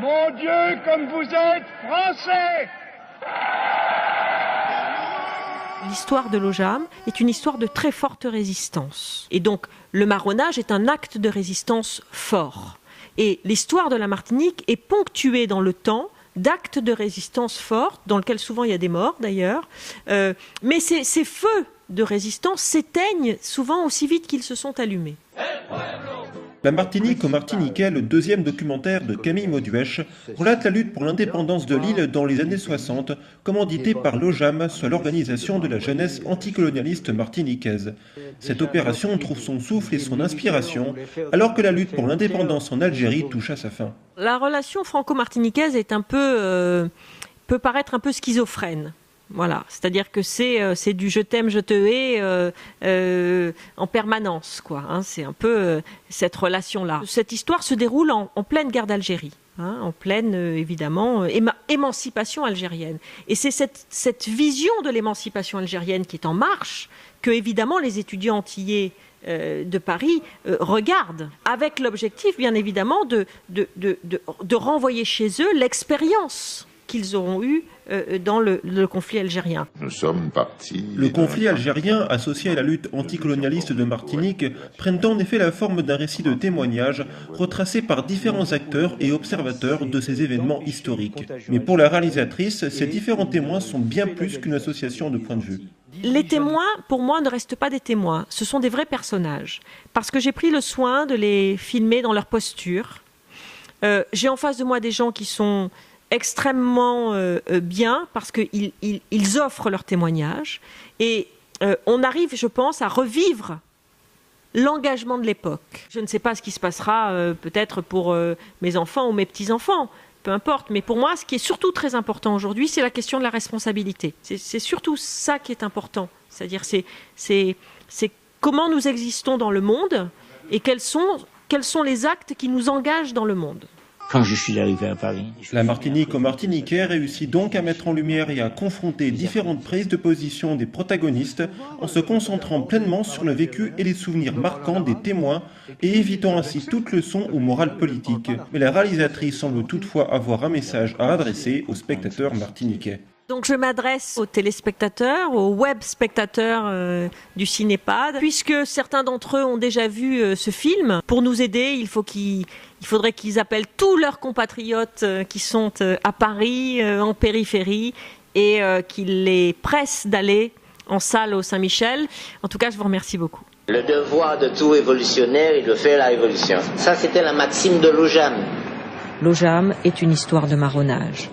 Mon Dieu, comme vous êtes français! L'histoire de l'Ojam est une histoire de très forte résistance. Et donc, le marronnage est un acte de résistance fort. Et l'histoire de la Martinique est ponctuée dans le temps d'actes de résistance forts, dans lesquels souvent il y a des morts d'ailleurs. Mais ces feux de résistance s'éteignent souvent aussi vite qu'ils se sont allumés. La Martinique aux Martiniquais, le deuxième documentaire de Camille Mauduèche, relate la lutte pour l'indépendance de l'île dans les années 60, commanditée par l'Ojam, soit l'organisation de la jeunesse anticolonialiste martiniquaise. Cette opération trouve son souffle et son inspiration, alors que la lutte pour l'indépendance en Algérie touche à sa fin. La relation franco-martiniquaise est peut paraître un peu schizophrène. Voilà, c'est-à-dire que c'est du je t'aime, je te hais en permanence, quoi. Hein, c'est un peu cette relation-là. Cette histoire se déroule en pleine guerre d'Algérie, hein, en pleine, évidemment, émancipation algérienne. Et c'est cette vision de l'émancipation algérienne qui est en marche que, évidemment, les étudiants antillais de Paris regardent, avec l'objectif, bien évidemment, de renvoyer chez eux l'expérience qu'ils auront eu dans le conflit algérien. Nous sommes partis. Le conflit algérien, associé à la lutte anticolonialiste de Martinique, prennent en effet la forme d'un récit de témoignage retracé par différents acteurs et observateurs de ces événements historiques. Mais pour la réalisatrice, ces différents témoins sont bien plus qu'une association de points de vue. Les témoins, pour moi, ne restent pas des témoins. Ce sont des vrais personnages. Parce que j'ai pris le soin de les filmer dans leur posture. J'ai en face de moi des gens qui sont extrêmement bien parce qu'ils offrent leur témoignage et on arrive, je pense, à revivre l'engagement de l'époque. Je ne sais pas ce qui se passera peut-être pour mes enfants ou mes petits-enfants, peu importe, mais pour moi, ce qui est surtout très important aujourd'hui, c'est la question de la responsabilité. C'est surtout ça qui est important, c'est-à-dire c'est comment nous existons dans le monde et quels sont les actes qui nous engagent dans le monde. Quand je suis arrivé à Paris. La Martinique aux Martiniquais réussit donc à mettre en lumière et à confronter différentes prises de position des protagonistes en se concentrant pleinement sur le vécu et les souvenirs marquants des témoins et évitant ainsi toute leçon ou morale politique. Mais la réalisatrice semble toutefois avoir un message à adresser aux spectateurs martiniquais. Donc je m'adresse aux téléspectateurs, aux web spectateurs du Cinépad, puisque certains d'entre eux ont déjà vu ce film. Pour nous aider, il faudrait qu'ils appellent tous leurs compatriotes qui sont à Paris, en périphérie, et qu'ils les pressent d'aller en salle au Saint-Michel. En tout cas, je vous remercie beaucoup. Le devoir de tout révolutionnaire est de faire la révolution. Ça, c'était la maxime de l'Ojam. L'Ojam est une histoire de marronnage.